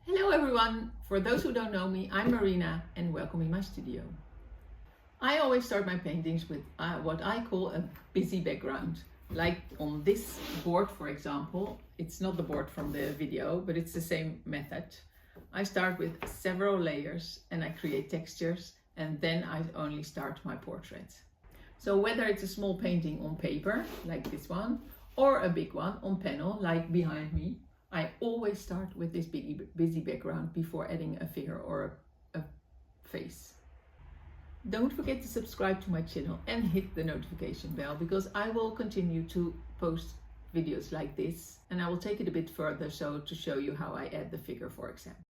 Hello everyone! For those who don't know me, I'm Marina and welcome in my studio. I always start my paintings with what I call a busy background. Like on this board, for example. It's not the board from the video, but it's the same method. I start with several layers and I create textures, and then I only start my portrait. So whether it's a small painting on paper, like this one, or a big one on panel, like behind me, I always start with this busy background before adding a figure or a face. Don't forget to subscribe to my channel and hit the notification bell, because I will continue to post videos like this, and I will take it a bit further so to show you how I add the figure, for example.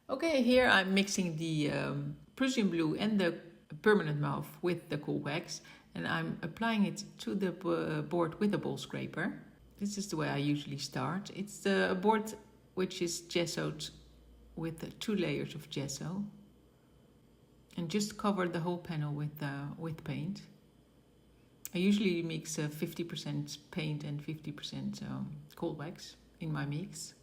Okay, here I'm mixing the Prussian blue and the permanent mauve with the coldwax, and I'm applying it to the board with a bowl scraper. This is the way I usually start. It's a board which is gessoed with 2 layers of gesso, and just cover the whole panel with paint. I usually mix 50% paint and 50% coldwax in my mix.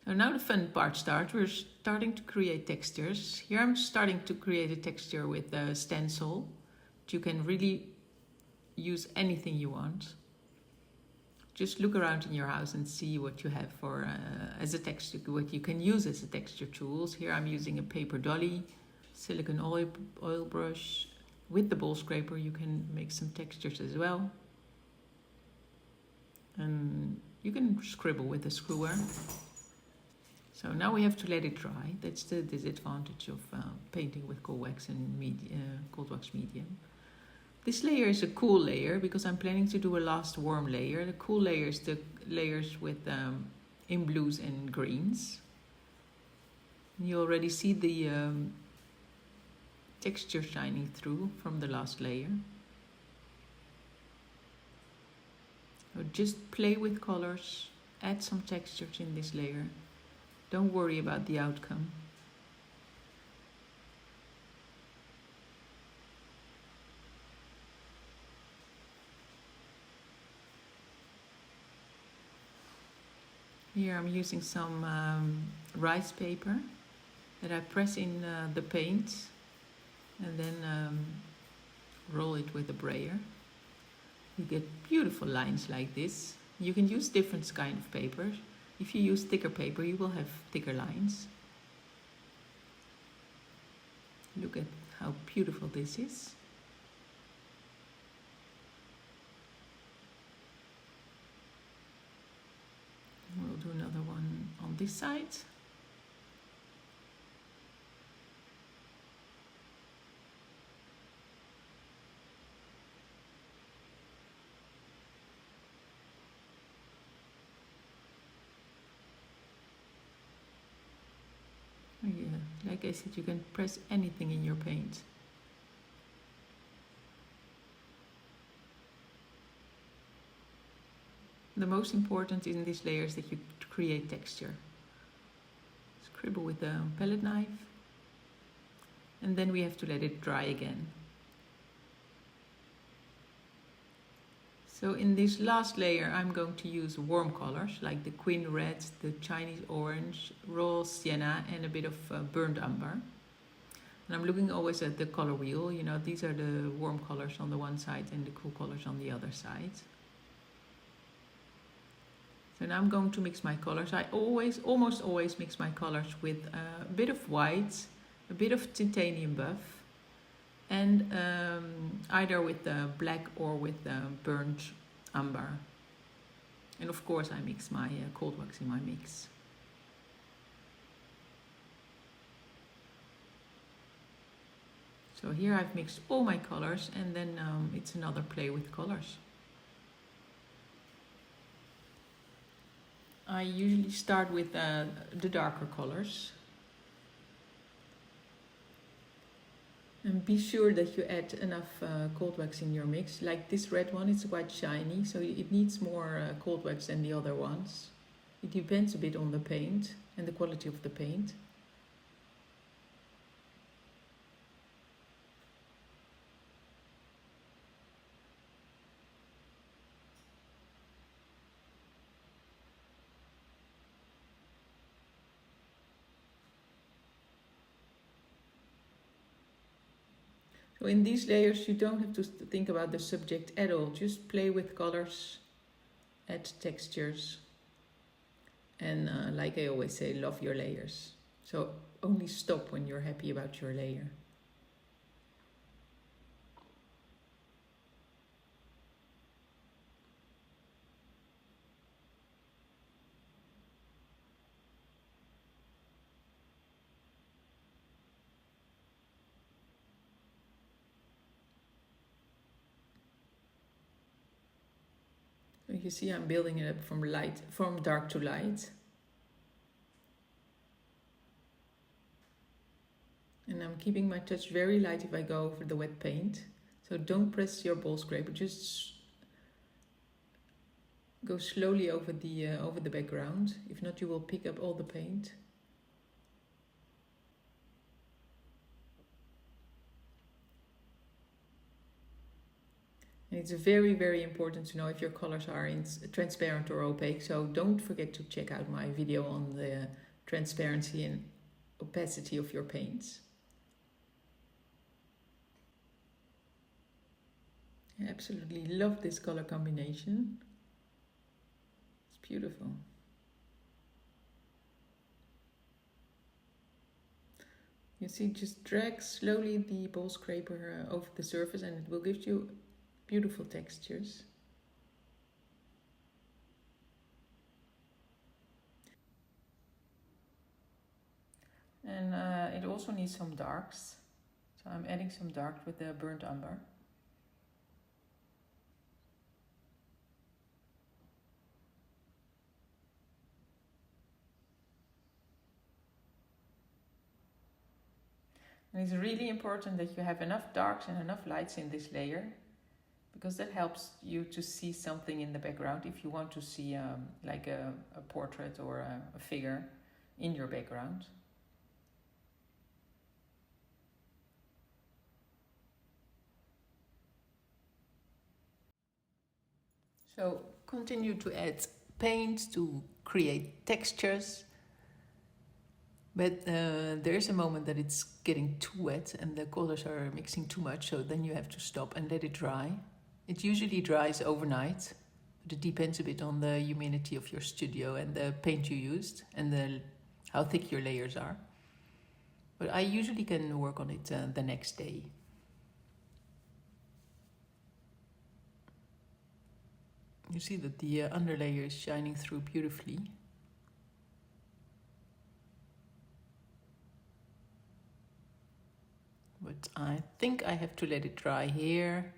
So now the fun part starts. We're starting to create textures. Here I'm starting to create a texture with a stencil. You can really use anything you want. Just look around in your house and see what you have for as a texture, what you can use as a texture tools. Here I'm using a paper dolly, silicone oil brush. With the bowl scraper you can make some textures as well. And you can scribble with a skewer. So now we have to let it dry. That's the disadvantage of painting with coldwax and coldwax medium. This layer is a cool layer because I'm planning to do a last warm layer. The cool layer is the layers with in blues and greens. You already see the texture shining through from the last layer. So just play with colors, add some textures in this layer. Don't worry about the outcome. Here I'm using some rice paper that I press in the paint and then roll it with a brayer. You get beautiful lines like this. You can use different kind of papers. If you use thicker paper, you will have thicker lines. Look at how beautiful this is. We'll do another one on this side. Oh yeah, like I said, you can press anything in your paint. The most important in this layer is that you create texture. Scribble with a palette knife, and then we have to let it dry again. So in this last layer I'm going to use warm colors like the Queen Red, the Chinese Orange, Raw Sienna and a bit of burnt umber. And I'm looking always at the color wheel, you know, these are the warm colors on the one side and the cool colors on the other side. So now I'm going to mix my colors. I almost always mix my colors with a bit of white, a bit of titanium buff, and either with black or with burnt umber. And of course I mix my coldwax in my mix. So here I've mixed all my colors, and then it's another play with colors. I usually start with the darker colors. And be sure that you add enough coldwax in your mix. Like this red one, it's quite shiny, so it needs more coldwax than the other ones. It depends a bit on the paint and the quality of the paint. So in these layers you don't have to think about the subject at all. Just play with colors, add textures, and like I always say, love your layers. So only stop when you're happy about your layer. You see I'm building it up from dark to light. And I'm keeping my touch very light if I go over the wet paint. So don't press your ball scraper, just go slowly over the background. If not, you will pick up all the paint. And it's very, very important to know if your colors are transparent or opaque. So don't forget to check out my video on the transparency and opacity of your paints. I absolutely love this color combination. It's beautiful. You see, just drag slowly the ball scraper over the surface and it will give you beautiful textures. And it also needs some darks. So I'm adding some dark with the burnt umber. And it's really important that you have enough darks and enough lights in this layer, because that helps you to see something in the background if you want to see like a portrait or a figure in your background. So continue to add paint to create textures. But there's a moment that it's getting too wet and the colors are mixing too much, so then you have to stop and let it dry. It usually dries overnight, but it depends a bit on the humidity of your studio and the paint you used and how thick your layers are. But I usually can work on it the next day. You see that the underlayer is shining through beautifully. But I think I have to let it dry here.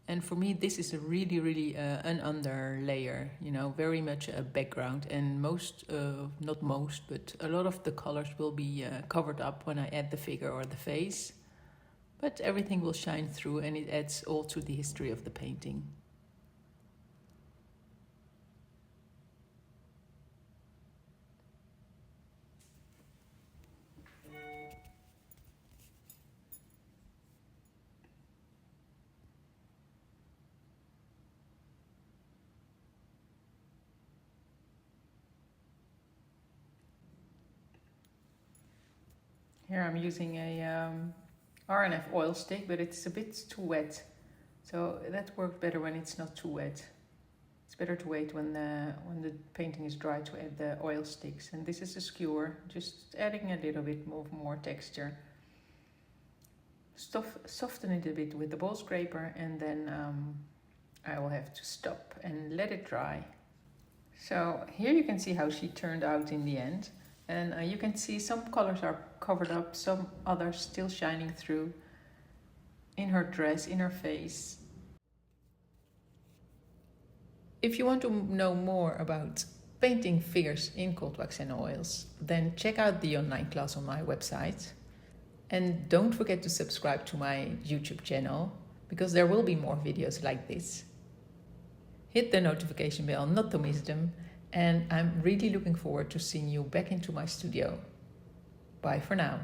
And for me, this is a really an under layer, you know, very much a background. And not most, but a lot of the colors will be covered up when I add the figure or the face. But everything will shine through and it adds all to the history of the painting. Here I'm using a RNF oil stick, but it's a bit too wet. So that works better when it's not too wet. It's better to wait when the painting is dry to add the oil sticks. And this is a skewer, just adding a little bit more texture. Soften it a bit with the ball scraper, and then I will have to stop and let it dry. So here you can see how she turned out in the end. And you can see some colors are covered up, some others still shining through in her dress, in her face. If you want to know more about painting figures in cold wax and oils, then check out the online class on my website. And don't forget to subscribe to my YouTube channel, because there will be more videos like this. Hit the notification bell not to miss them. And I'm really looking forward to seeing you back into my studio. Bye for now.